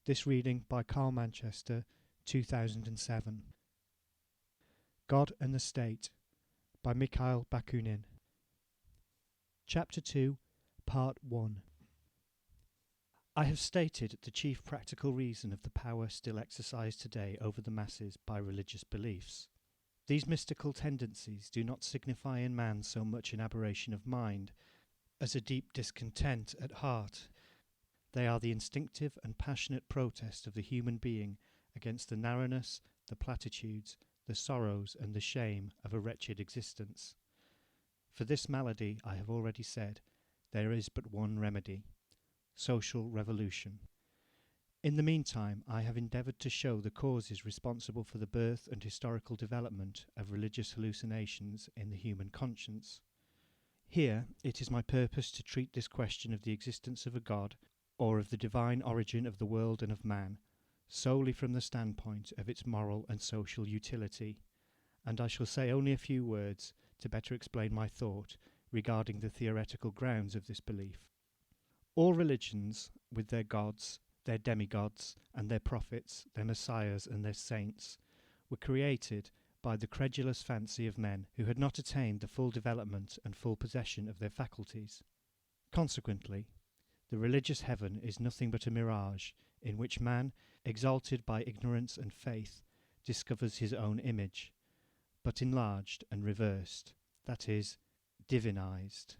This reading by CarlManchester, 2007. God and the State by Mikhail Bakunin. Chapter 2, Part 1. I have stated the chief practical reason of the power still exercised today over the masses by religious beliefs. These mystical tendencies do not signify in man so much an aberration of mind as a deep discontent at heart. They are the instinctive and passionate protest of the human being against the narrowness, the platitudes, the sorrows and the shame of a wretched existence. For this malady, I have already said, there is but one remedy: social revolution. In the meantime, I have endeavoured to show the causes responsible for the birth and historical development of religious hallucinations in the human conscience. Here it is my purpose to treat this question of the existence of a God, or of the divine origin of the world and of man, solely from the standpoint of its moral and social utility, and I shall say only a few words to better explain my thought regarding the theoretical grounds of this belief. All religions, with their gods, their demigods, and their prophets, their messiahs and their saints, were created by the credulous fancy of men who had not attained the full development and full possession of their faculties. Consequently, the religious heaven is nothing but a mirage in which man, exalted by ignorance and faith, discovers his own image, but enlarged and reversed, that is, divinized.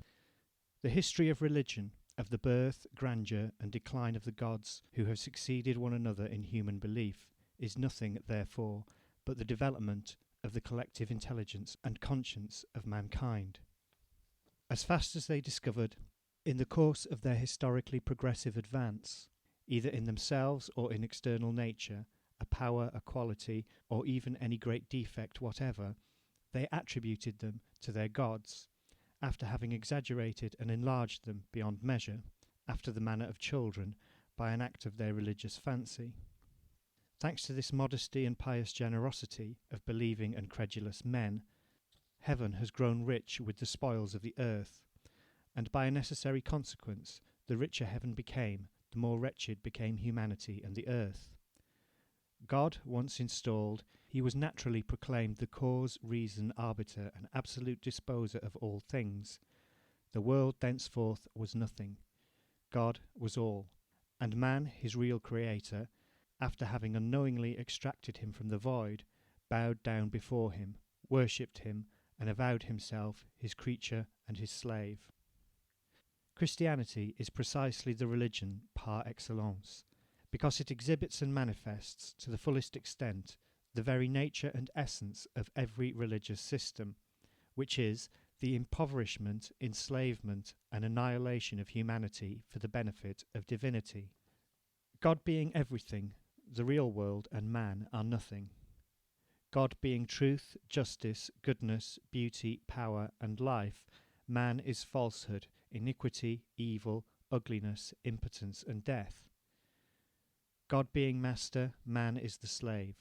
The history of religion, of the birth, grandeur, and decline of the gods who have succeeded one another in human belief, is nothing, therefore, but the development of the collective intelligence and conscience of mankind. As fast as they discovered, in the course of their historically progressive advance, either in themselves or in external nature, a power, a quality, or even any great defect whatever, they attributed them to their gods, after having exaggerated and enlarged them beyond measure, after the manner of children, by an act of their religious fancy. Thanks to this modesty and pious generosity of believing and credulous men, heaven has grown rich with the spoils of the earth, and by a necessary consequence, the richer heaven became, the more wretched became humanity and the earth. God once installed, he was naturally proclaimed the cause, reason, arbiter, and absolute disposer of all things. The world thenceforth was nothing. God was all, and man, his real creator, after having unknowingly extracted him from the void, bowed down before him, worshipped him, and avowed himself his creature and his slave. Christianity is precisely the religion par excellence, because it exhibits and manifests to the fullest extent the very nature and essence of every religious system, which is the impoverishment, enslavement, and annihilation of humanity for the benefit of divinity. God being everything, the real world and man are nothing. God being truth, justice, goodness, beauty, power, and life, man is falsehood, iniquity, evil, ugliness, impotence, and death. God being master, man is the slave.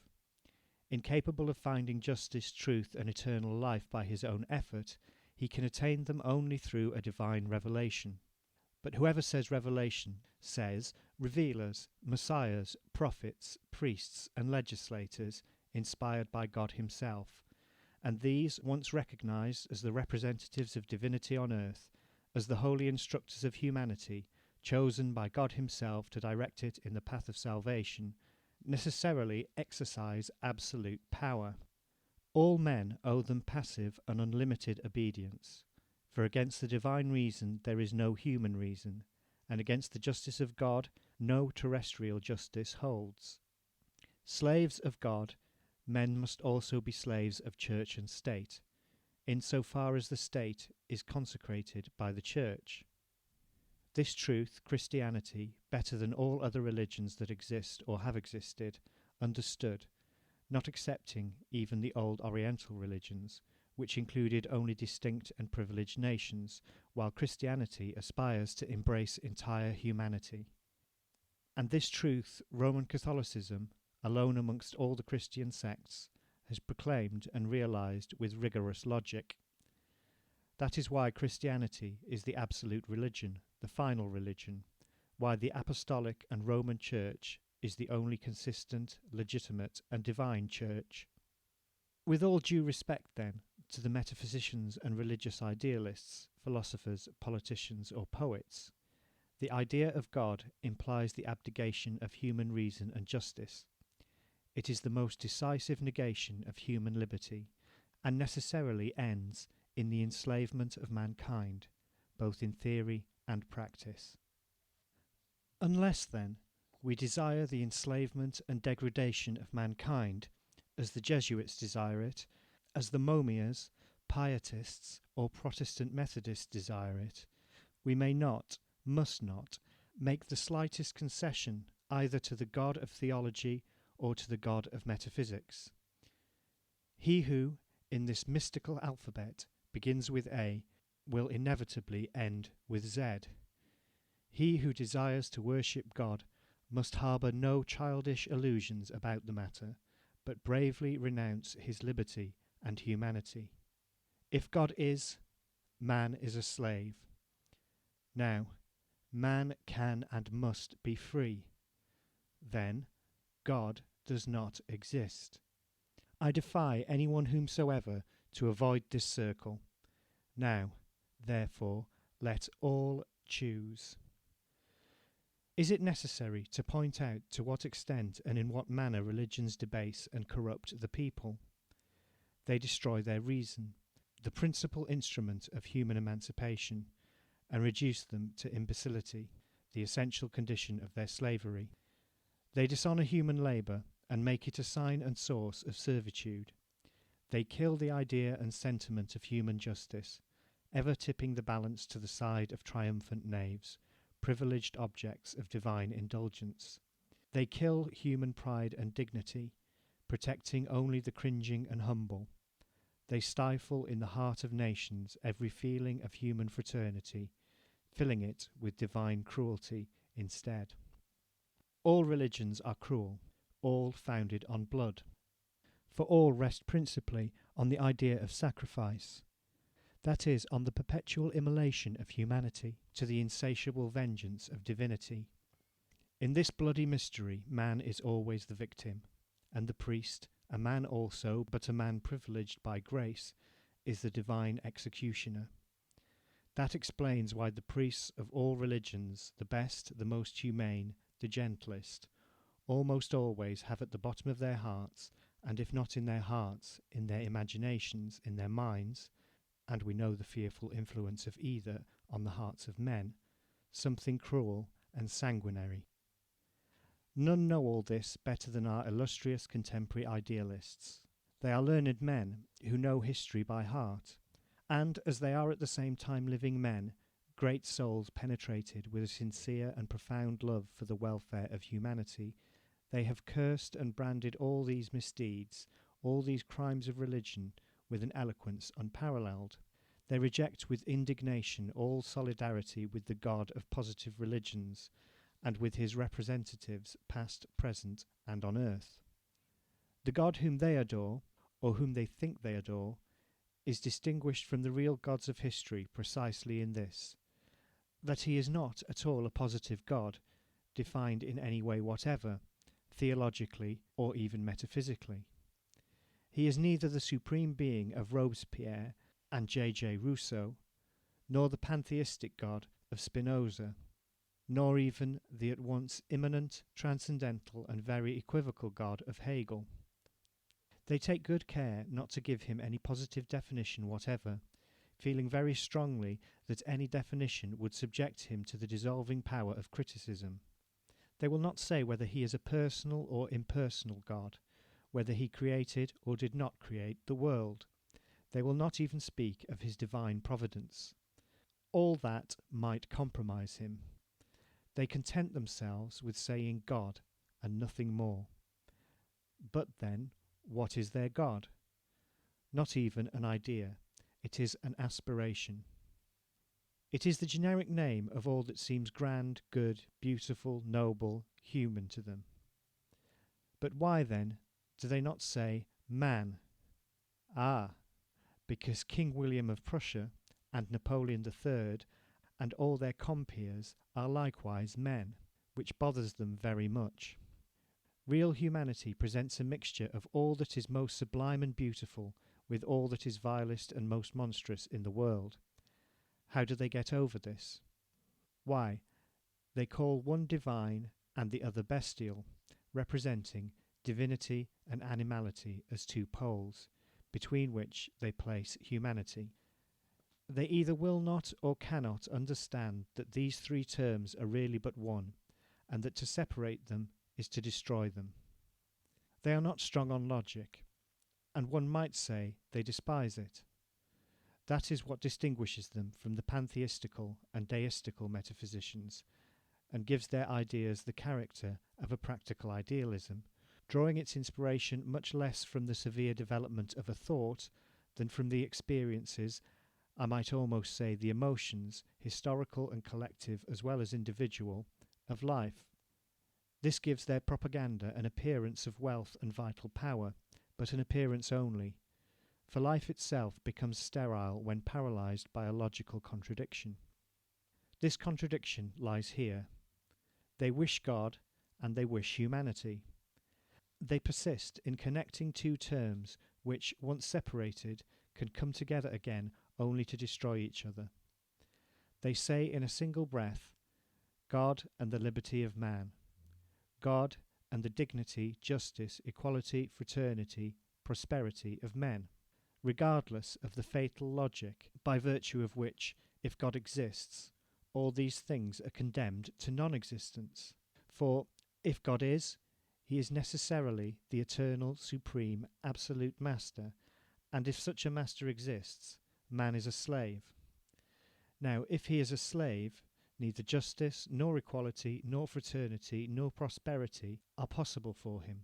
Incapable of finding justice, truth, and eternal life by his own effort, he can attain them only through a divine revelation. But whoever says revelation says revealers, messiahs, prophets, priests, and legislators inspired by God himself, and these, once recognized as the representatives of divinity on earth, as the holy instructors of humanity, chosen by God himself to direct it in the path of salvation, necessarily exercise absolute power. All men owe them passive and unlimited obedience, for against the divine reason there is no human reason, and against the justice of God no terrestrial justice holds. Slaves of God, men must also be slaves of church and state, in so far as the state is consecrated by the church. This truth Christianity, better than all other religions that exist or have existed, understood, not excepting even the old Oriental religions, which included only distinct and privileged nations, while Christianity aspires to embrace entire humanity. And this truth Roman Catholicism, alone amongst all the Christian sects, has proclaimed and realized with rigorous logic. That is why Christianity is the absolute religion, the final religion, why the Apostolic and Roman Church is the only consistent, legitimate, and divine church. With all due respect, then, to the metaphysicians and religious idealists, philosophers, politicians, or poets, the idea of God implies the abdication of human reason and justice. It is the most decisive negation of human liberty, and necessarily ends in the enslavement of mankind, both in theory and practice. Unless, then, we desire the enslavement and degradation of mankind, as the Jesuits desire it, as the Momias, Pietists, or Protestant Methodists desire it, we may not, must not, make the slightest concession either to the God of theology or to the God of metaphysics. He who, in this mystical alphabet, begins with A, will inevitably end with Z. He who desires to worship God must harbour no childish illusions about the matter, but bravely renounce his liberty and humanity. If God is, man is a slave. Now, man can and must be free. Then, God does not exist. I defy anyone whomsoever to avoid this circle. Now, therefore, let all choose. Is it necessary to point out to what extent and in what manner religions debase and corrupt the people? They destroy their reason, the principal instrument of human emancipation, and reduce them to imbecility, the essential condition of their slavery. They dishonour human labour and make it a sign and source of servitude. They kill the idea and sentiment of human justice, ever tipping the balance to the side of triumphant knaves, privileged objects of divine indulgence. They kill human pride and dignity, protecting only the cringing and humble. They stifle in the heart of nations every feeling of human fraternity, filling it with divine cruelty instead. All religions are cruel, all founded on blood, for all rest principally on the idea of sacrifice, that is, on the perpetual immolation of humanity to the insatiable vengeance of divinity. In this bloody mystery man is always the victim, and the priest, a man also, but a man privileged by grace, is the divine executioner. That explains why the priests of all religions, the best, the most humane, the gentlest, almost always have at the bottom of their hearts, and if not in their hearts, in their imaginations, in their minds, and we know the fearful influence of either on the hearts of men, something cruel and sanguinary. None know all this better than our illustrious contemporary idealists. They are learned men who know history by heart, and, as they are at the same time living men, great souls penetrated with a sincere and profound love for the welfare of humanity, they have cursed and branded all these misdeeds, all these crimes of religion, with an eloquence unparalleled. They reject with indignation all solidarity with the God of positive religions, and with his representatives past, present, and on earth. The God whom they adore, or whom they think they adore, is distinguished from the real gods of history precisely in this, that he is not at all a positive God, defined in any way whatever, theologically or even metaphysically. He is neither the supreme being of Robespierre and J.J. Rousseau, nor the pantheistic God of Spinoza, nor even the at once immanent, transcendental, and very equivocal God of Hegel. They take good care not to give him any positive definition whatever, feeling very strongly that any definition would subject him to the dissolving power of criticism. They will not say whether he is a personal or impersonal God, whether he created or did not create the world. They will not even speak of his divine providence. All that might compromise him. They content themselves with saying God and nothing more. But then, what is their God? Not even an idea. It is an aspiration. It is the generic name of all that seems grand, good, beautiful, noble, human to them. But why, then, do they not say man? Ah, because King William of Prussia and Napoleon III and all their compeers are likewise men, which bothers them very much. Real humanity presents a mixture of all that is most sublime and beautiful with all that is vilest and most monstrous in the world. How do they get over this? Why, they call one divine and the other bestial, representing divinity and animality as two poles, between which they place humanity. They either will not or cannot understand that these three terms are really but one, and that to separate them is to destroy them. They are not strong on logic, and one might say they despise it. That is what distinguishes them from the pantheistical and deistical metaphysicians, and gives their ideas the character of a practical idealism, drawing its inspiration much less from the severe development of a thought than from the experiences, I might almost say the emotions, historical and collective as well as individual, of life. This gives their propaganda an appearance of wealth and vital power, but an appearance only, for life itself becomes sterile when paralysed by a logical contradiction. This contradiction lies here. They wish God and they wish humanity. They persist in connecting two terms which, once separated, can come together again only to destroy each other. They say in a single breath, God and the liberty of man, God and the dignity, justice, equality, fraternity, prosperity of men, regardless of the fatal logic by virtue of which, if God exists, all these things are condemned to non-existence. For, if God is, he is necessarily the eternal, supreme, absolute master, and if such a master exists, man is a slave. Now, if he is a slave, neither justice, nor equality, nor fraternity, nor prosperity are possible for him.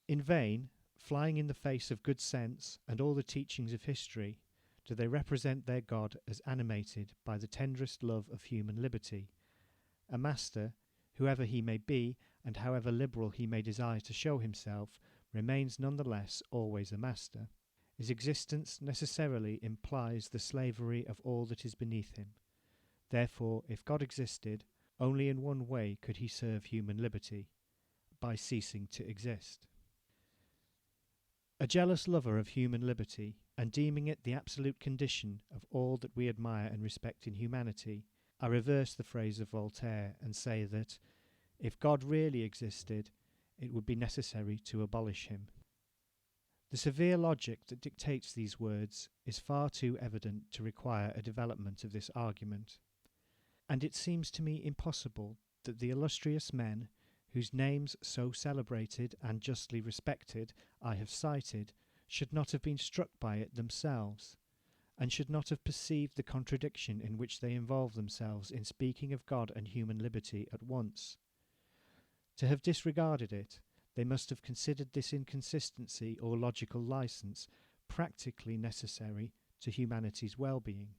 In vain, flying in the face of good sense and all the teachings of history, do they represent their God as animated by the tenderest love of human liberty, a master, whoever he may be, and however liberal he may desire to show himself, remains nonetheless always a master. His existence necessarily implies the slavery of all that is beneath him. Therefore, if God existed, only in one way could he serve human liberty, by ceasing to exist. A jealous lover of human liberty, and deeming it the absolute condition of all that we admire and respect in humanity, I reverse the phrase of Voltaire and say that, if God really existed, it would be necessary to abolish him. The severe logic that dictates these words is far too evident to require a development of this argument, and it seems to me impossible that the illustrious men, whose names so celebrated and justly respected I have cited, should not have been struck by it themselves, and should not have perceived the contradiction in which they involve themselves in speaking of God and human liberty at once. To have disregarded it, they must have considered this inconsistency or logical license practically necessary to humanity's well-being.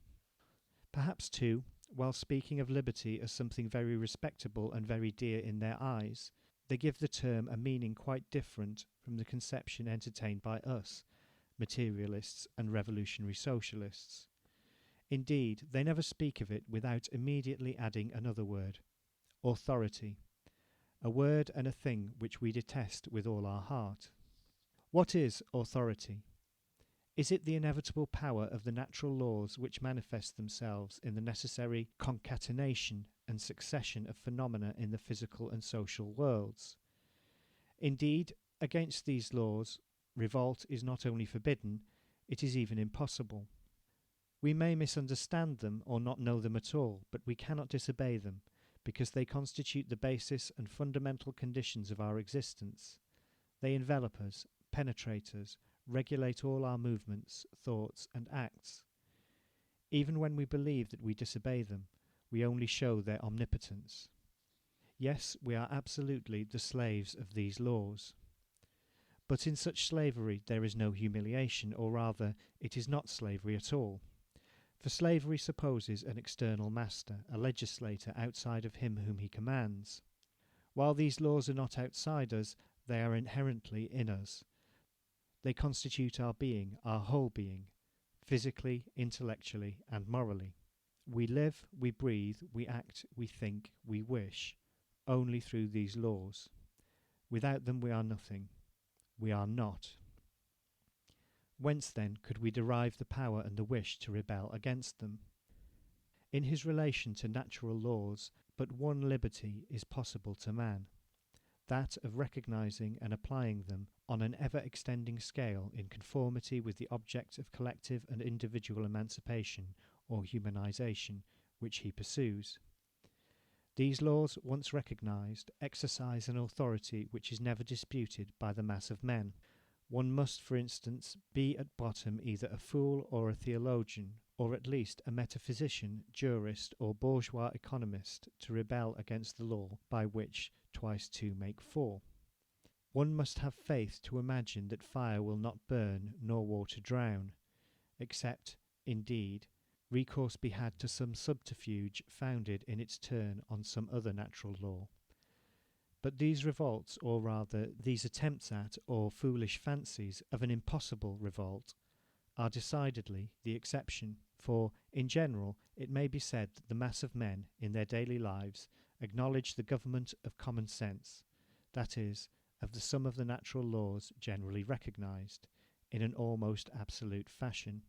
Perhaps, too, while speaking of liberty as something very respectable and very dear in their eyes, they give the term a meaning quite different from the conception entertained by us, materialists and revolutionary socialists. Indeed, they never speak of it without immediately adding another word, authority, a word and a thing which we detest with all our heart. What is authority? Is it the inevitable power of the natural laws which manifest themselves in the necessary concatenation and succession of phenomena in the physical and social worlds? Indeed, against these laws, revolt is not only forbidden, it is even impossible. We may misunderstand them or not know them at all, but we cannot disobey them, because they constitute the basis and fundamental conditions of our existence. They envelop us, penetrate us, regulate all our movements, thoughts, and acts. Even when we believe that we disobey them, we only show their omnipotence. Yes, we are absolutely the slaves of these laws. But in such slavery there is no humiliation, or rather, it is not slavery at all. For slavery supposes an external master, a legislator outside of him whom he commands. While these laws are not outside us, they are inherently in us. They constitute our being, our whole being, physically, intellectually, and morally. We live, we breathe, we act, we think, we wish, only through these laws. Without them we are nothing. We are not. Whence then could we derive the power and the wish to rebel against them? In his relation to natural laws, but one liberty is possible to man, that of recognizing and applying them on an ever-extending scale in conformity with the object of collective and individual emancipation or humanization which he pursues. These laws, once recognized, exercise an authority which is never disputed by the mass of men. One must, for instance, be at bottom either a fool or a theologian, or at least a metaphysician, jurist, or bourgeois economist to rebel against the law by which twice two make four. One must have faith to imagine that fire will not burn nor water drown, except, indeed, recourse be had to some subterfuge founded in its turn on some other natural law. But these revolts, or rather these attempts at or foolish fancies of an impossible revolt, are decidedly the exception, for, in general, it may be said that the mass of men, in their daily lives, acknowledge the government of common sense, that is, of the sum of the natural laws generally recognized, in an almost absolute fashion.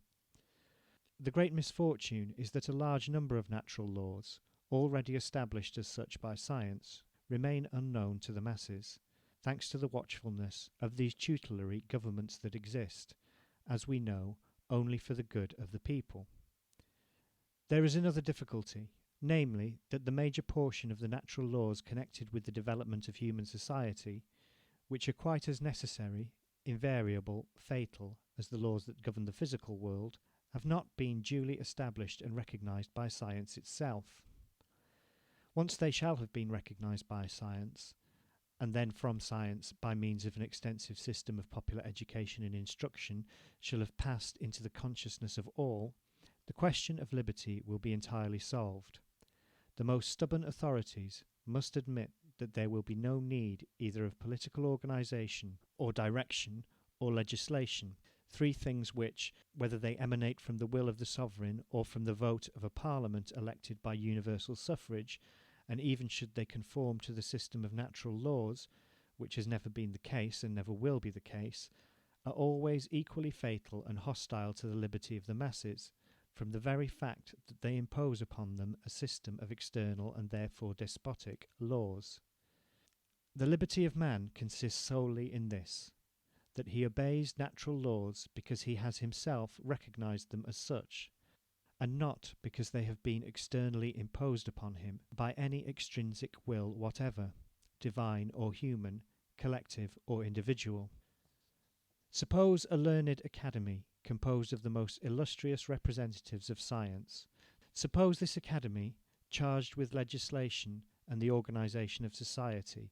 The great misfortune is that a large number of natural laws, already established as such by science, remain unknown to the masses, thanks to the watchfulness of these tutelary governments that exist, as we know, only for the good of the people. There is another difficulty, namely, that the major portion of the natural laws connected with the development of human society, which are quite as necessary, invariable, fatal as the laws that govern the physical world, have not been duly established and recognized by science itself. Once they shall have been recognized by science, and then from science, by means of an extensive system of popular education and instruction, shall have passed into the consciousness of all, the question of liberty will be entirely solved. The most stubborn authorities must admit that there will be no need either of political organization, or direction, or legislation, three things which, whether they emanate from the will of the sovereign or from the vote of a parliament elected by universal suffrage, and even should they conform to the system of natural laws, which has never been the case and never will be the case, are always equally fatal and hostile to the liberty of the masses, from the very fact that they impose upon them a system of external and therefore despotic laws. The liberty of man consists solely in this, that he obeys natural laws because he has himself recognized them as such, and not because they have been externally imposed upon him by any extrinsic will whatever, divine or human, collective or individual. Suppose a learned academy composed of the most illustrious representatives of science. Suppose this academy charged with legislation and the organization of society,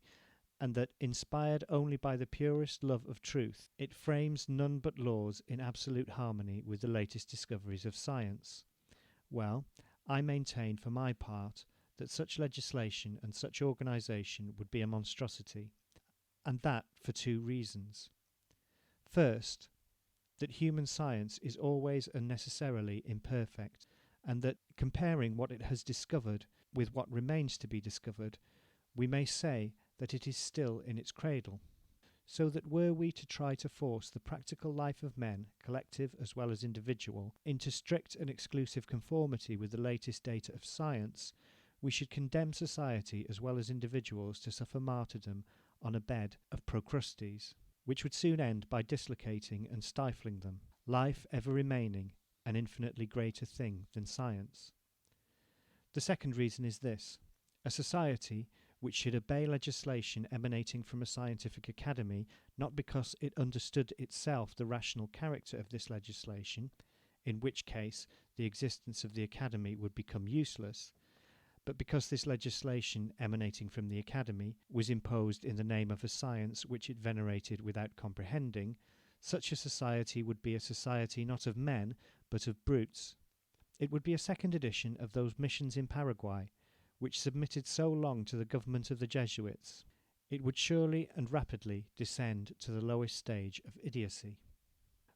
and that, inspired only by the purest love of truth, it frames none but laws in absolute harmony with the latest discoveries of science. Well, I maintain for my part that such legislation and such organization would be a monstrosity, and that for two reasons. First, that human science is always and necessarily imperfect, and that, comparing what it has discovered with what remains to be discovered, we may say that it is still in its cradle. So that were we to try to force the practical life of men, collective as well as individual, into strict and exclusive conformity with the latest data of science, we should condemn society as well as individuals to suffer martyrdom on a bed of Procrustes, which would soon end by dislocating and stifling them, life ever remaining an infinitely greater thing than science. The second reason is this: a society which should obey legislation emanating from a scientific academy, not because it understood itself the rational character of this legislation, in which case the existence of the academy would become useless, but because this legislation emanating from the academy was imposed in the name of a science which it venerated without comprehending, such a society would be a society not of men, but of brutes. It would be a second edition of those missions in Paraguay, which submitted so long to the government of the Jesuits. It would surely and rapidly descend to the lowest stage of idiocy.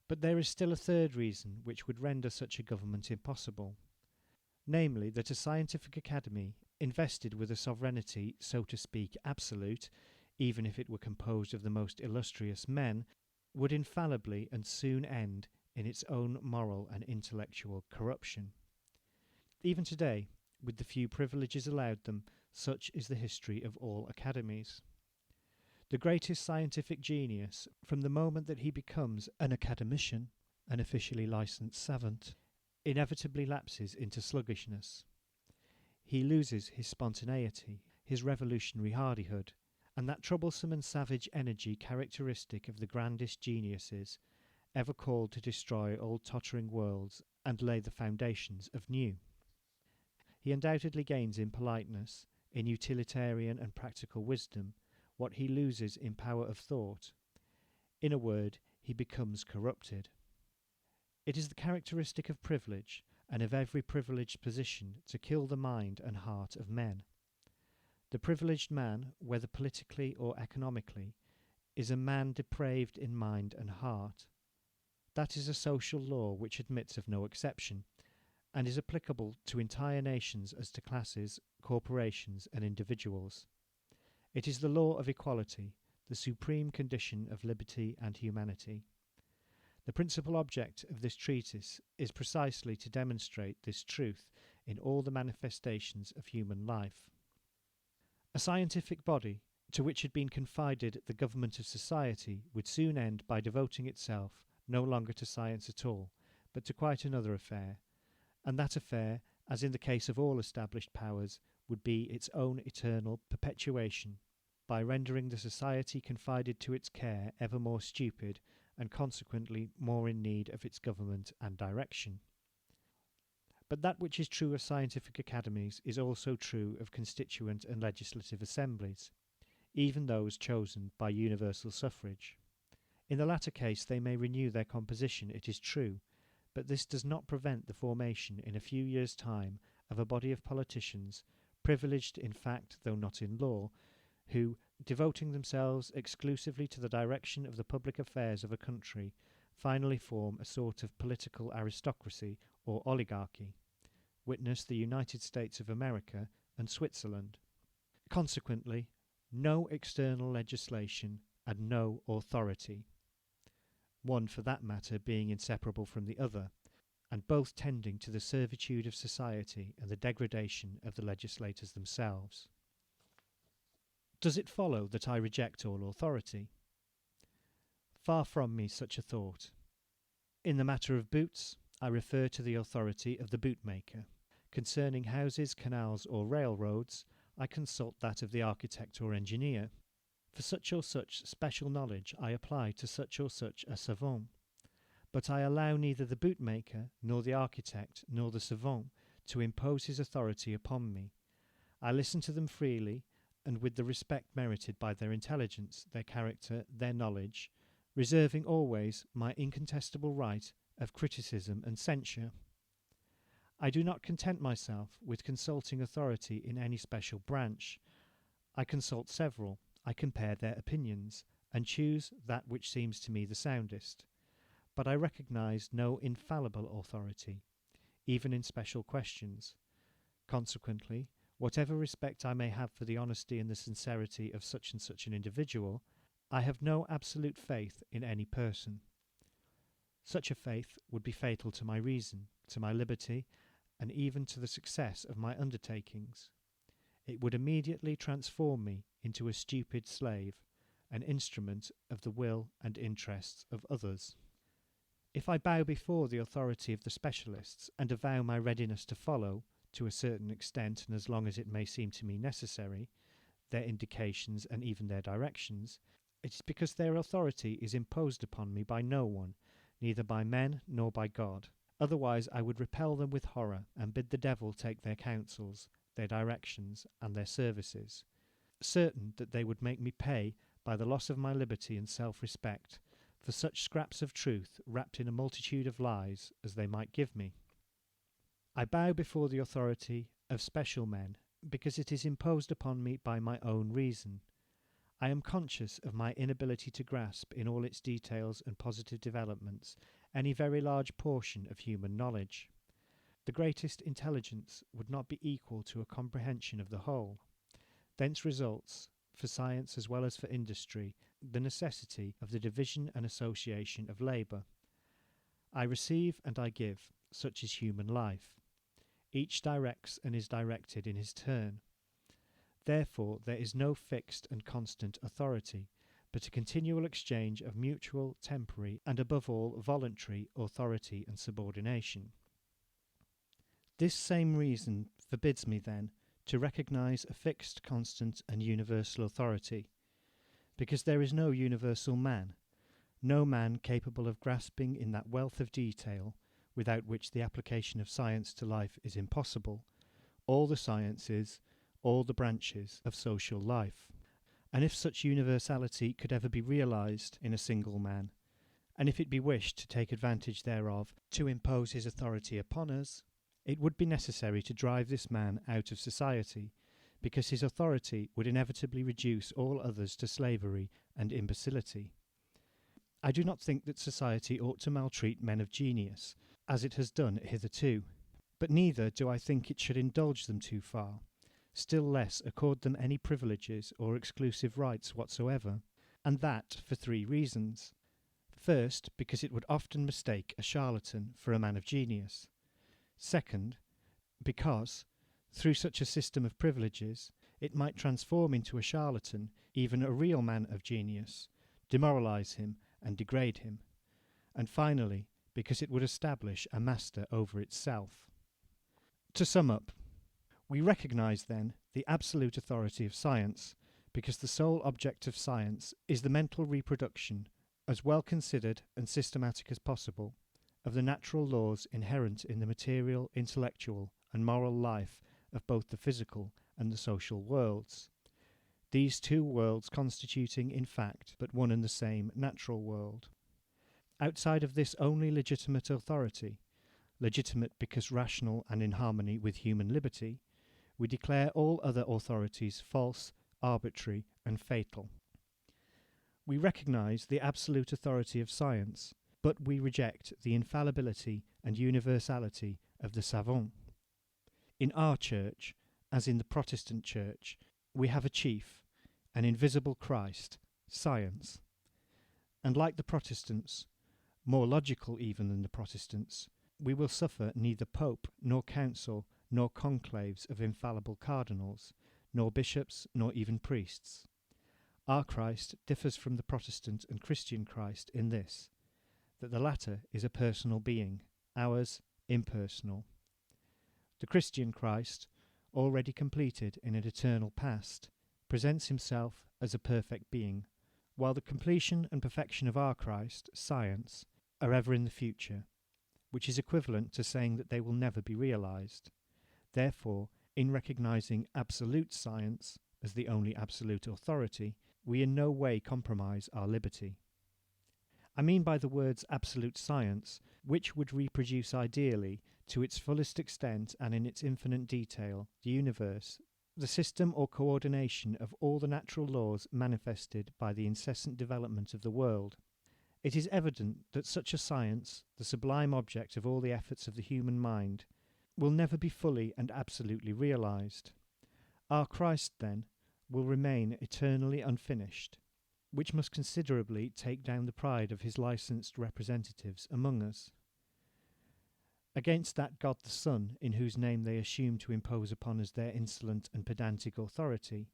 But there is still a third reason which would render such a government impossible, namely that a scientific academy, invested with a sovereignty, so to speak, absolute, even if it were composed of the most illustrious men, would infallibly and soon end in its own moral and intellectual corruption. Even today, with the few privileges allowed them, such is the history of all academies. The greatest scientific genius, from the moment that he becomes an academician, an officially licensed savant, inevitably lapses into sluggishness. He loses his spontaneity, his revolutionary hardihood, and that troublesome and savage energy characteristic of the grandest geniuses, ever called to destroy old tottering worlds and lay the foundations of new. He undoubtedly gains in politeness, in utilitarian and practical wisdom, what he loses in power of thought. In a word, he becomes corrupted. It is the characteristic of privilege, and of every privileged position, to kill the mind and heart of men. The privileged man, whether politically or economically, is a man depraved in mind and heart. That is a social law which admits of no exception, and is applicable to entire nations as to classes, corporations, and individuals. It is the law of equality, the supreme condition of liberty and humanity. The principal object of this treatise is precisely to demonstrate this truth in all the manifestations of human life. A scientific body, to which had been confided the government of society, would soon end by devoting itself no longer to science at all, but to quite another affair, and that affair, as in the case of all established powers, would be its own eternal perpetuation, by rendering the society confided to its care ever more stupid, and consequently more in need of its government and direction. But that which is true of scientific academies is also true of constituent and legislative assemblies, even those chosen by universal suffrage. In the latter case they may renew their composition, it is true, but this does not prevent the formation in a few years' time of a body of politicians, privileged in fact though not in law, who, devoting themselves exclusively to the direction of the public affairs of a country, finally form a sort of political aristocracy or oligarchy. Witness the United States of America and Switzerland. Consequently, no external legislation and no authority, one for that matter being inseparable from the other, and both tending to the servitude of society and the degradation of the legislators themselves. Does it follow that I reject all authority? Far from me such a thought. In the matter of boots, I refer to the authority of the bootmaker. Concerning houses, canals, or railroads, I consult that of the architect or engineer. For such or such special knowledge I apply to such or such a savant. But I allow neither the bootmaker, nor the architect, nor the savant to impose his authority upon me. I listen to them freely, and with the respect merited by their intelligence, their character, their knowledge, reserving always my incontestable right of criticism and censure. I do not content myself with consulting authority in any special branch. I consult several, I compare their opinions, and choose that which seems to me the soundest. But I recognize no infallible authority, even in special questions. Consequently, whatever respect I may have for the honesty and the sincerity of such and such an individual, I have no absolute faith in any person. Such a faith would be fatal to my reason, to my liberty, and even to the success of my undertakings. It would immediately transform me into a stupid slave, an instrument of the will and interests of others. If I bow before the authority of the specialists and avow my readiness to follow, to a certain extent and as long as it may seem to me necessary, their indications and even their directions, it is because their authority is imposed upon me by no one, neither by men nor by God. Otherwise I would repel them with horror, and bid the devil take their counsels, their directions, and their services, certain that they would make me pay by the loss of my liberty and self-respect for such scraps of truth wrapped in a multitude of lies as they might give me. I bow before the authority of special men because it is imposed upon me by my own reason. I am conscious of my inability to grasp in all its details and positive developments any very large portion of human knowledge. The greatest intelligence would not be equal to a comprehension of the whole. Thence results for science as well as for industry, the necessity of the division and association of labour. I receive and I give, such is human life. Each directs and is directed in his turn. Therefore there is no fixed and constant authority, but a continual exchange of mutual, temporary, and above all voluntary authority and subordination. This same reason forbids me, then, to recognise a fixed, constant, and universal authority, because there is no universal man, no man capable of grasping in that wealth of detail, without which the application of science to life is impossible, all the sciences, all the branches of social life. And if such universality could ever be realised in a single man, and if it be wished to take advantage thereof to impose his authority upon us, it would be necessary to drive this man out of society, because his authority would inevitably reduce all others to slavery and imbecility. I do not think that society ought to maltreat men of genius, as it has done hitherto, but neither do I think it should indulge them too far, still less accord them any privileges or exclusive rights whatsoever, and that for 3 reasons. First, because it would often mistake a charlatan for a man of genius. Second, because, through such a system of privileges, it might transform into a charlatan even a real man of genius, demoralise him and degrade him. And finally, because it would establish a master over itself. To sum up, we recognise then the absolute authority of science, because the sole object of science is the mental reproduction, as well considered and systematic as possible, of the natural laws inherent in the material, intellectual, and moral life of both the physical and the social worlds, these 2 worlds constituting in fact but one and the same natural world. Outside of this only legitimate authority, legitimate because rational and in harmony with human liberty, we declare all other authorities false, arbitrary, and fatal. We recognise the absolute authority of science, but we reject the infallibility and universality of the savant. In our church, as in the Protestant church, we have a chief, an invisible Christ, science. And like the Protestants, more logical even than the Protestants, we will suffer neither pope, nor council, nor conclaves of infallible cardinals, nor bishops, nor even priests. Our Christ differs from the Protestant and Christian Christ in this, that the latter is a personal being, ours impersonal. The Christian Christ, already completed in an eternal past, presents himself as a perfect being, while the completion and perfection of our Christ, science, are ever in the future, which is equivalent to saying that they will never be realised. Therefore, in recognising absolute science as the only absolute authority, we in no way compromise our liberty. I mean by the words absolute science, which would reproduce ideally, to its fullest extent and in its infinite detail, the universe, the system or coordination of all the natural laws manifested by the incessant development of the world. It is evident that such a science, the sublime object of all the efforts of the human mind, will never be fully and absolutely realised. Our Christ, then, will remain eternally unfinished, which must considerably take down the pride of his licensed representatives among us. Against that God the Son, in whose name they assume to impose upon us their insolent and pedantic authority,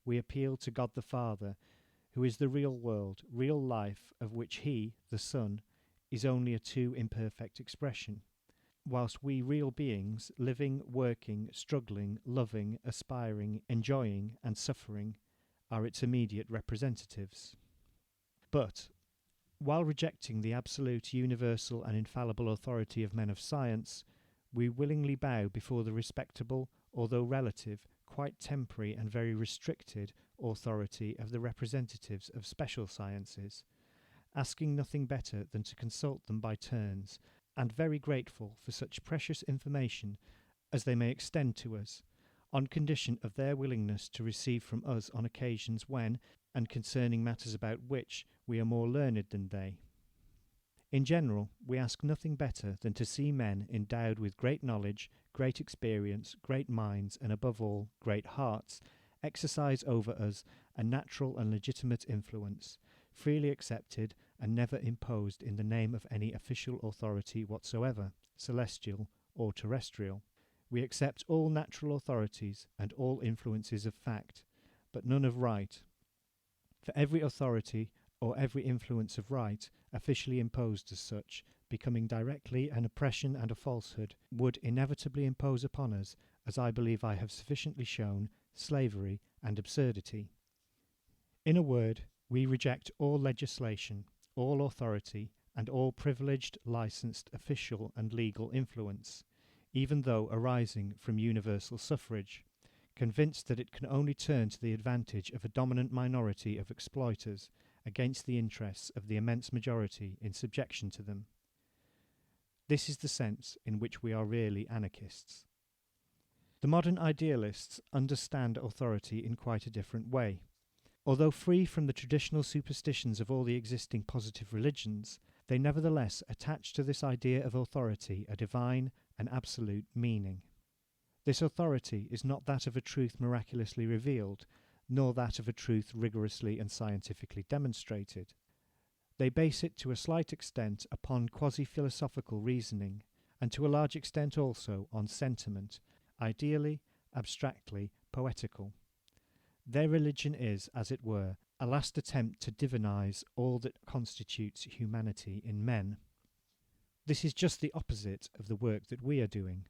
we appeal to God the Father, who is the real world, real life, of which he, the Son, is only a too imperfect expression, whilst we real beings, living, working, struggling, loving, aspiring, enjoying, and suffering, are its immediate representatives. But, while rejecting the absolute, universal, and infallible authority of men of science, we willingly bow before the respectable, although relative, quite temporary and very restricted authority of the representatives of special sciences, asking nothing better than to consult them by turns, and very grateful for such precious information as they may extend to us, on condition of their willingness to receive from us on occasions when, and concerning matters about which, we are more learned than they. In general, we ask nothing better than to see men endowed with great knowledge, great experience, great minds, and above all, great hearts, exercise over us a natural and legitimate influence, freely accepted and never imposed in the name of any official authority whatsoever, celestial or terrestrial. We accept all natural authorities and all influences of fact, but none of right. For every authority or every influence of right, officially imposed as such, becoming directly an oppression and a falsehood, would inevitably impose upon us, as I believe I have sufficiently shown, slavery and absurdity. In a word, we reject all legislation, all authority, and all privileged, licensed, official and legal influence, even though arising from universal suffrage, convinced that it can only turn to the advantage of a dominant minority of exploiters against the interests of the immense majority in subjection to them. This is the sense in which we are really anarchists. The modern idealists understand authority in quite a different way. Although free from the traditional superstitions of all the existing positive religions, they nevertheless attach to this idea of authority a divine and absolute meaning. This authority is not that of a truth miraculously revealed, nor that of a truth rigorously and scientifically demonstrated. They base it to a slight extent upon quasi-philosophical reasoning, and to a large extent also on sentiment, ideally, abstractly, poetical. Their religion is, as it were, a last attempt to divinize all that constitutes humanity in men. This is just the opposite of the work that we are doing.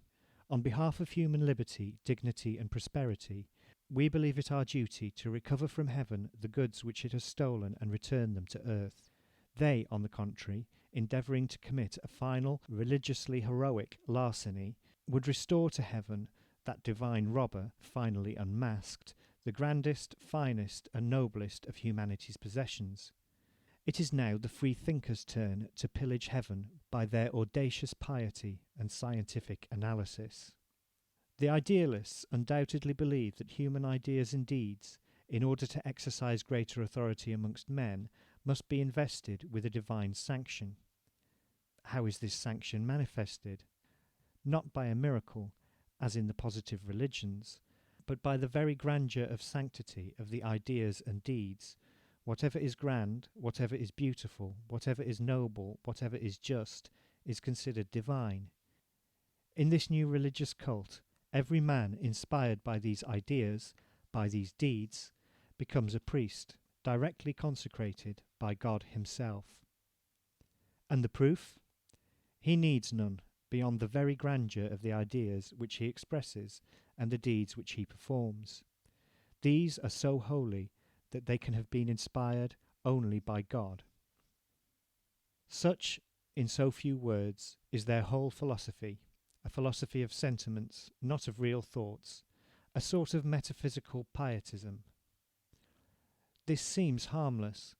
On behalf of human liberty, dignity and prosperity, we believe it our duty to recover from heaven the goods which it has stolen and return them to earth. They, on the contrary, endeavouring to commit a final, religiously heroic larceny, would restore to heaven that divine robber, finally unmasked, the grandest, finest and noblest of humanity's possessions. It is now the free thinkers' turn to pillage heaven by their audacious piety and scientific analysis. The idealists undoubtedly believe that human ideas and deeds, in order to exercise greater authority amongst men, must be invested with a divine sanction. How is this sanction manifested? Not by a miracle, as in the positive religions, but by the very grandeur of sanctity of the ideas and deeds. Whatever is grand, whatever is beautiful, whatever is noble, whatever is just, is considered divine. In this new religious cult, every man inspired by these ideas, by these deeds, becomes a priest, directly consecrated by God himself. And the proof? He needs none, beyond the very grandeur of the ideas which he expresses and the deeds which he performs. These are so holy that they can have been inspired only by God. Such, in so few words, is their whole philosophy, a philosophy of sentiments, not of real thoughts, a sort of metaphysical pietism. This seems harmless,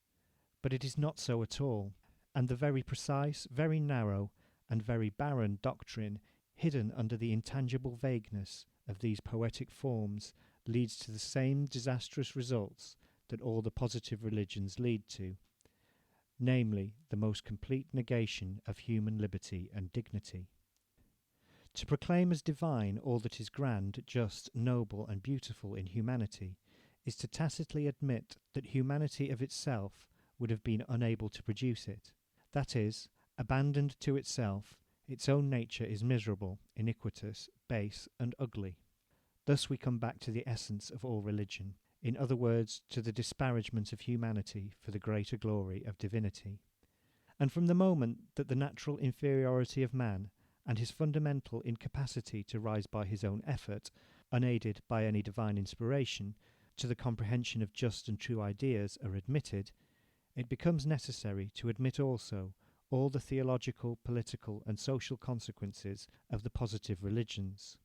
but it is not so at all, and the very precise, very narrow, and very barren doctrine hidden under the intangible vagueness of these poetic forms leads to the same disastrous results that all the positive religions lead to, namely the most complete negation of human liberty and dignity. To proclaim as divine all that is grand, just, noble, and beautiful in humanity is to tacitly admit that humanity of itself would have been unable to produce it. That is, abandoned to itself, its own nature is miserable, iniquitous, base, and ugly. Thus we come back to the essence of all religion, in other words, to the disparagement of humanity for the greater glory of divinity. And from the moment that the natural inferiority of man and his fundamental incapacity to rise by his own effort, unaided by any divine inspiration, to the comprehension of just and true ideas are admitted, it becomes necessary to admit also all the theological, political, and social consequences of the positive religions.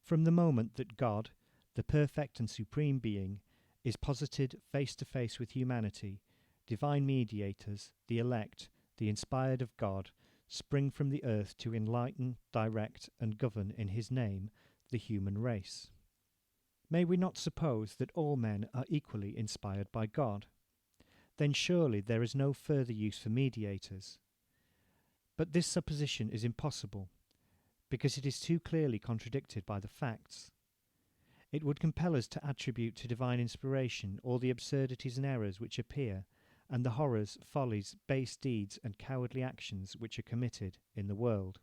From the moment that God, the perfect and supreme being, is posited face to face with humanity, divine mediators, the elect, the inspired of God, spring from the earth to enlighten, direct, and govern in his name the human race. May we not suppose that all men are equally inspired by God? Then surely there is no further use for mediators. But this supposition is impossible, because it is too clearly contradicted by the facts. It would compel us to attribute to divine inspiration all the absurdities and errors which appear, and the horrors, follies, base deeds, and cowardly actions which are committed in the world.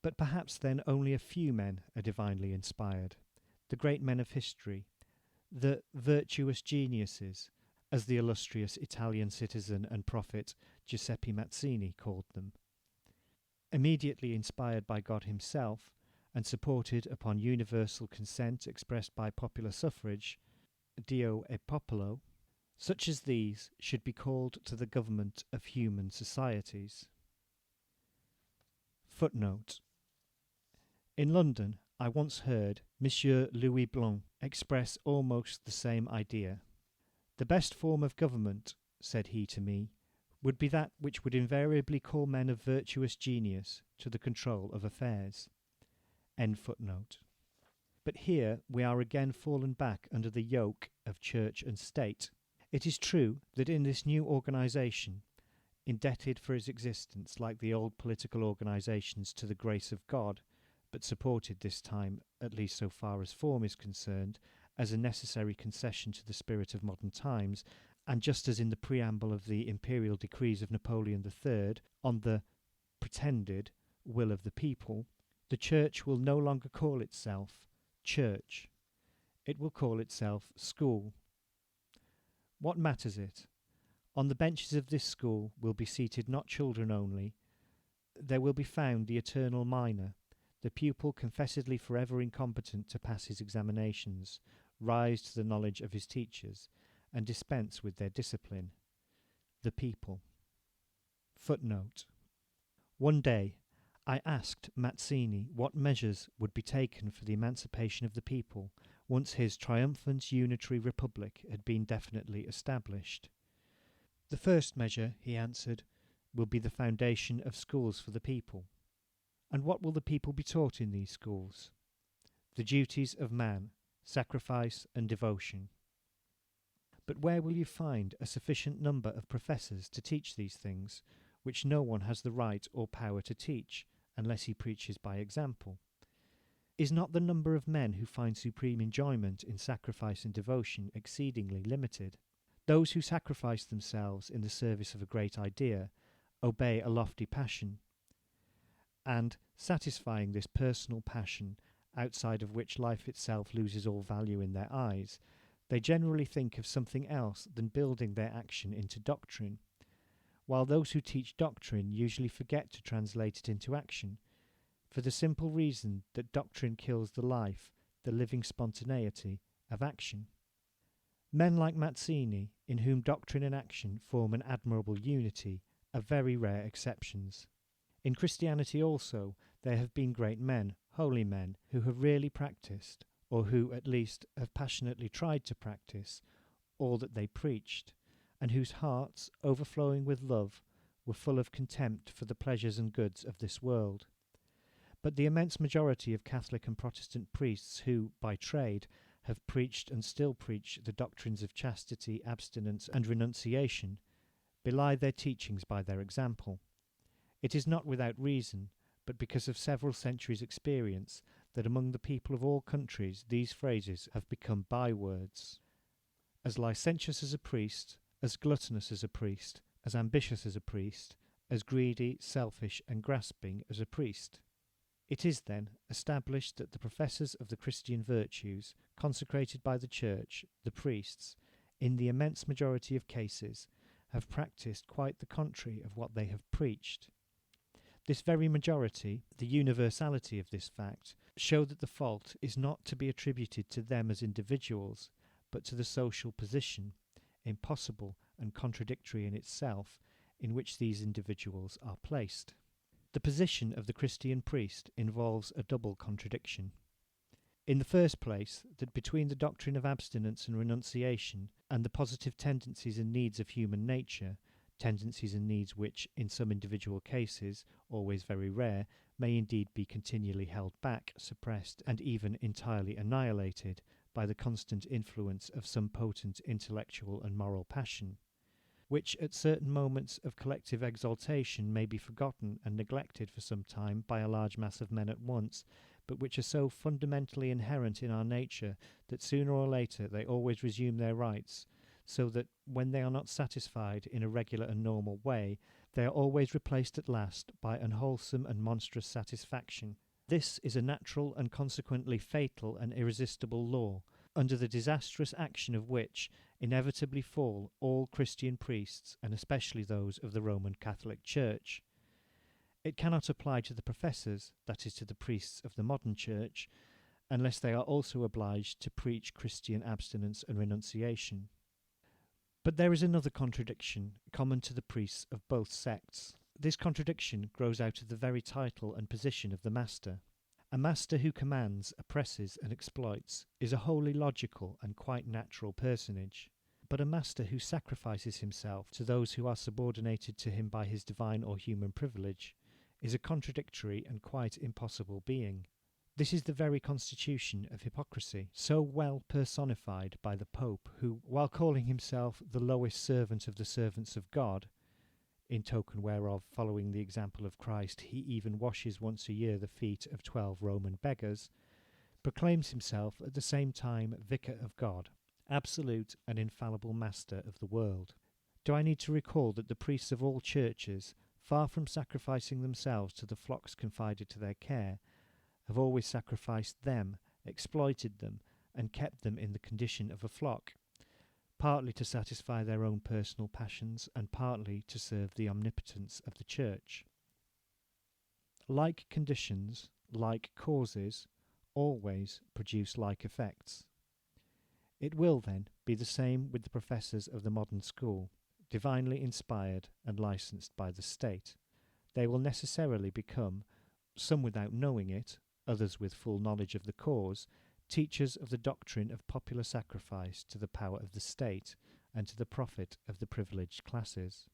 But perhaps then only a few men are divinely inspired, the great men of history, the virtuous geniuses, as the illustrious Italian citizen and prophet Giuseppe Mazzini called them. Immediately inspired by God himself, and supported upon universal consent expressed by popular suffrage, Dio e Popolo, such as these should be called to the government of human societies. Footnote. In London, I once heard Monsieur Louis Blanc express almost the same idea. The best form of government, said he to me, would be that which would invariably call men of virtuous genius to the control of affairs. End footnote. But here we are again fallen back under the yoke of church and state. It is true that in this new organisation, indebted for its existence like the old political organisations to the grace of God, but supported this time, at least so far as form is concerned, as a necessary concession to the spirit of modern times, and just as in the preamble of the imperial decrees of Napoleon III on the pretended will of the people, the Church will no longer call itself Church. It will call itself School. What matters it? On the benches of this school will be seated not children only. There will be found the eternal minor, the pupil confessedly forever incompetent to pass his examinations, rise to the knowledge of his teachers, and dispense with their discipline. The people. Footnote. One day I asked Mazzini what measures would be taken for the emancipation of the people once his triumphant unitary republic had been definitely established. The first measure, he answered, will be the foundation of schools for the people. And what will the people be taught in these schools? The duties of man, sacrifice and devotion. But where will you find a sufficient number of professors to teach these things, which no one has the right or power to teach, unless he preaches by example? Is not the number of men who find supreme enjoyment in sacrifice and devotion exceedingly limited? Those who sacrifice themselves in the service of a great idea obey a lofty passion, and, satisfying this personal passion, outside of which life itself loses all value in their eyes, they generally think of something else than building their action into doctrine, while those who teach doctrine usually forget to translate it into action, for the simple reason that doctrine kills the life, the living spontaneity, of action. Men like Mazzini, in whom doctrine and action form an admirable unity, are very rare exceptions. In Christianity also there have been great men, holy men, who have really practised, or who at least have passionately tried to practice, all that they preached, and whose hearts, overflowing with love, were full of contempt for the pleasures and goods of this world. But the immense majority of Catholic and Protestant priests who, by trade, have preached and still preach the doctrines of chastity, abstinence, and renunciation, belie their teachings by their example. It is not without reason, but because of several centuries' experience, that among the people of all countries these phrases have become bywords. As licentious as a priest, as gluttonous as a priest, as ambitious as a priest, as greedy, selfish, and grasping as a priest. It is, then, established that the professors of the Christian virtues, consecrated by the Church, the priests, in the immense majority of cases, have practised quite the contrary of what they have preached. This very majority, the universality of this fact, show that the fault is not to be attributed to them as individuals, but to the social position, impossible and contradictory in itself, in which these individuals are placed. The position of the Christian priest involves a double contradiction. In the first place, that between the doctrine of abstinence and renunciation and the positive tendencies and needs of human nature, tendencies and needs which, in some individual cases, always very rare, may indeed be continually held back, suppressed, and even entirely annihilated by the constant influence of some potent intellectual and moral passion, which at certain moments of collective exaltation may be forgotten and neglected for some time by a large mass of men at once, but which are so fundamentally inherent in our nature that sooner or later they always resume their rights, so that when they are not satisfied in a regular and normal way, they are always replaced at last by unwholesome and monstrous satisfaction. This is a natural and consequently fatal and irresistible law, under the disastrous action of which inevitably fall all Christian priests, and especially those of the Roman Catholic Church. It cannot apply to the professors, that is to the priests of the modern Church, unless they are also obliged to preach Christian abstinence and renunciation. But there is another contradiction common to the priests of both sects. This contradiction grows out of the very title and position of the master. A master who commands, oppresses, and exploits is a wholly logical and quite natural personage. But a master who sacrifices himself to those who are subordinated to him by his divine or human privilege is a contradictory and quite impossible being. This is the very constitution of hypocrisy, so well personified by the Pope, who, while calling himself the lowest servant of the servants of God, in token whereof, following the example of Christ, he even washes once a year the feet of 12 Roman beggars, proclaims himself at the same time Vicar of God, absolute and infallible master of the world. Do I need to recall that the priests of all churches, far from sacrificing themselves to the flocks confided to their care, have always sacrificed them, exploited them, and kept them in the condition of a flock, partly to satisfy their own personal passions and partly to serve the omnipotence of the Church. Like conditions, like causes, always produce like effects. It will, then, be the same with the professors of the modern school, divinely inspired and licensed by the state. They will necessarily become, some without knowing it, others with full knowledge of the cause, teachers of the doctrine of popular sacrifice to the power of the state and to the profit of the privileged classes.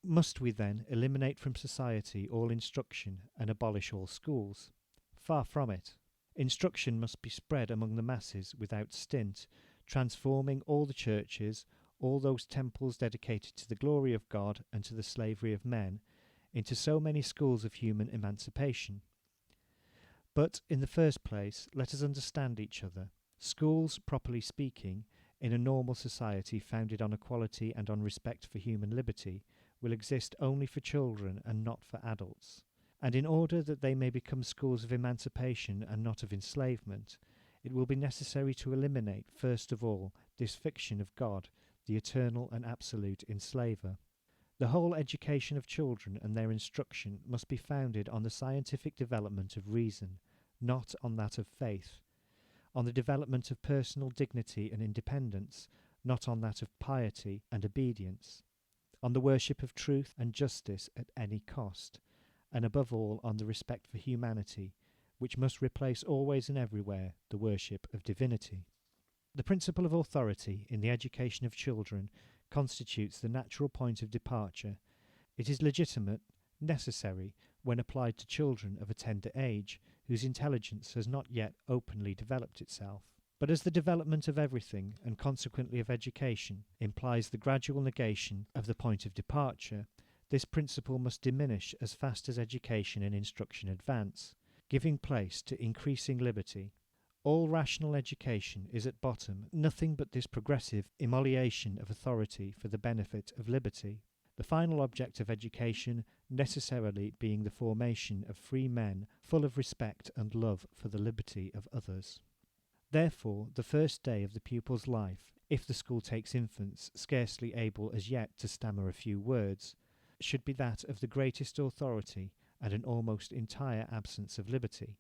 Must we then eliminate from society all instruction and abolish all schools? Far from it. Instruction must be spread among the masses without stint, transforming all the churches, all those temples dedicated to the glory of God and to the slavery of men, into so many schools of human emancipation. But, in the first place, let us understand each other. Schools, properly speaking, in a normal society founded on equality and on respect for human liberty, will exist only for children and not for adults. And in order that they may become schools of emancipation and not of enslavement, it will be necessary to eliminate, first of all, this fiction of God, the eternal and absolute enslaver. The whole education of children and their instruction must be founded on the scientific development of reason, not on that of faith, on the development of personal dignity and independence, not on that of piety and obedience, on the worship of truth and justice at any cost, and above all on the respect for humanity, which must replace always and everywhere the worship of divinity. The principle of authority in the education of children constitutes the natural point of departure. It is legitimate, necessary, when applied to children of a tender age, whose intelligence has not yet openly developed itself. But as the development of everything, and consequently of education, implies the gradual negation of the point of departure, this principle must diminish as fast as education and instruction advance, giving place to increasing liberty. All rational education is at bottom nothing but this progressive immolation of authority for the benefit of liberty, the final object of education necessarily being the formation of free men full of respect and love for the liberty of others. Therefore, the first day of the pupil's life, if the school takes infants scarcely able as yet to stammer a few words, should be that of the greatest authority and an almost entire absence of liberty,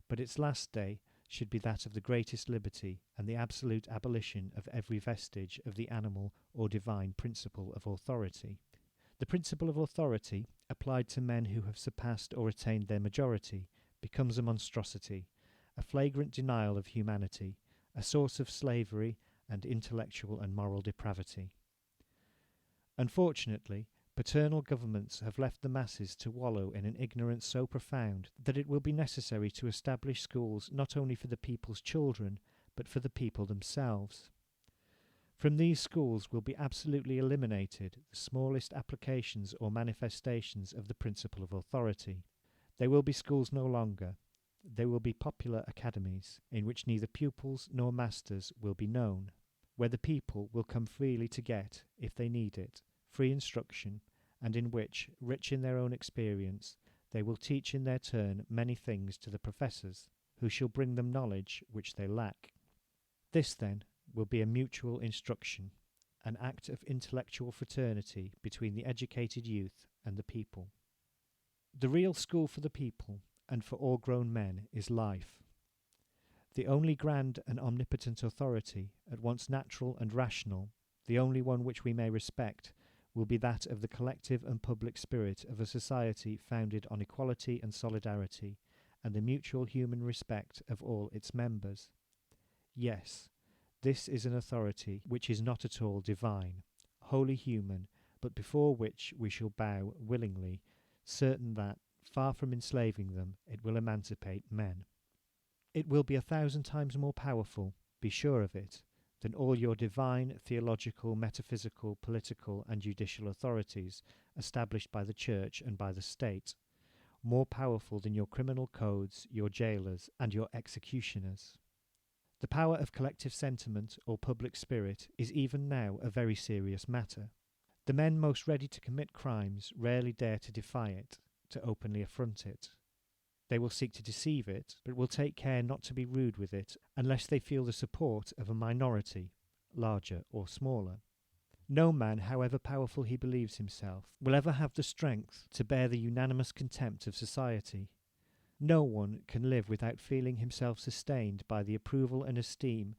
but its last day should be that of the greatest liberty and the absolute abolition of every vestige of the animal or divine principle of authority. The principle of authority, applied to men who have surpassed or attained their majority, becomes a monstrosity, a flagrant denial of humanity, a source of slavery and intellectual and moral depravity. Unfortunately, paternal governments have left the masses to wallow in an ignorance so profound that it will be necessary to establish schools not only for the people's children, but for the people themselves. From these schools will be absolutely eliminated the smallest applications or manifestations of the principle of authority. They will be schools no longer. there will be popular academies, in which neither pupils nor masters will be known, where the people will come freely to get, if they need it, free instruction, and in which, rich in their own experience, they will teach in their turn many things to the professors, who shall bring them knowledge which they lack. This, then, will be a mutual instruction, an act of intellectual fraternity between the educated youth and the people. The real school for the people, and for all grown men, is life. The only grand and omnipotent authority, at once natural and rational, the only one which we may respect, will be that of the collective and public spirit of a society founded on equality and solidarity, and the mutual human respect of all its members. Yes, this is an authority which is not at all divine, wholly human, but before which we shall bow willingly, certain that, far from enslaving them, it will emancipate men. It will be 1,000 times more powerful, be sure of it, than all your divine, theological, metaphysical, political, and judicial authorities established by the Church and by the State, more powerful than your criminal codes, your jailers, and your executioners. The power of collective sentiment or public spirit is even now a very serious matter. The men most ready to commit crimes rarely dare to defy it, to openly affront it. They will seek to deceive it, but will take care not to be rude with it unless they feel the support of a minority, larger or smaller. No man, however powerful he believes himself, will ever have the strength to bear the unanimous contempt of society. No one can live without feeling himself sustained by the approval and esteem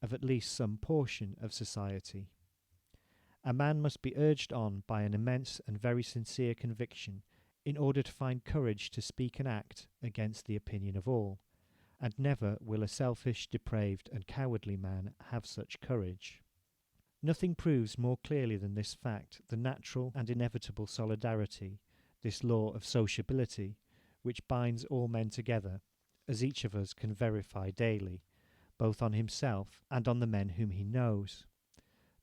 of at least some portion of society. A man must be urged on by an immense and very sincere conviction in order to find courage to speak and act against the opinion of all, and never will a selfish, depraved, and cowardly man have such courage. Nothing proves more clearly than this fact the natural and inevitable solidarity, this law of sociability, which binds all men together, as each of us can verify daily, both on himself and on the men whom he knows.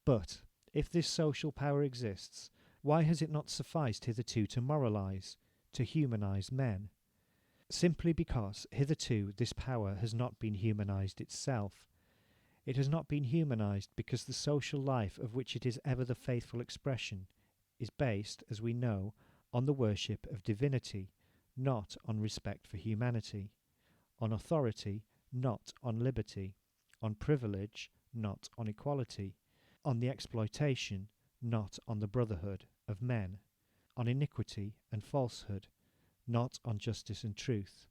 But, if this social power exists, why has it not sufficed hitherto to moralize, to humanize men? Simply because hitherto this power has not been humanized itself. It has not been humanized because the social life of which it is ever the faithful expression is based, as we know, on the worship of divinity, not on respect for humanity, on authority, not on liberty, on privilege, not on equality, on the exploitation, not on the brotherhood of men, on iniquity and falsehood, not on justice and truth.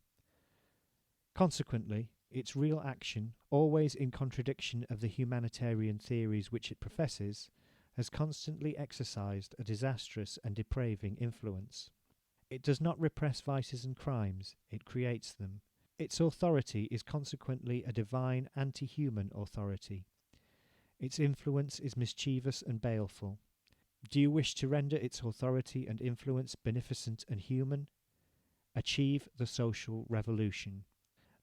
Consequently, its real action, always in contradiction of the humanitarian theories which it professes, has constantly exercised a disastrous and depraving influence. It does not repress vices and crimes, it creates them. Its authority is consequently a divine anti-human authority. Its influence is mischievous and baleful. Do you wish to render its authority and influence beneficent and human? Achieve the social revolution.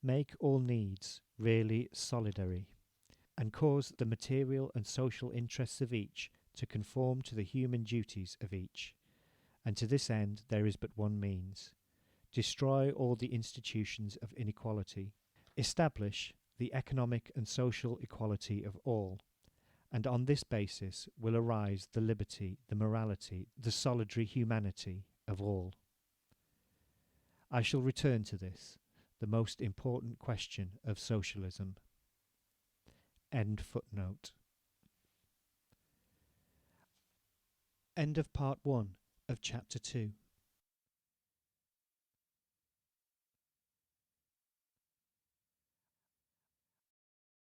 Make all needs really solidary, and cause the material and social interests of each to conform to the human duties of each. And to this end there is but one means. Destroy all the institutions of inequality. Establish the economic and social equality of all. And on this basis will arise the liberty, the morality, the solidary humanity of all. I shall return to this, the most important question of socialism. End footnote. End of part 1 of chapter 2.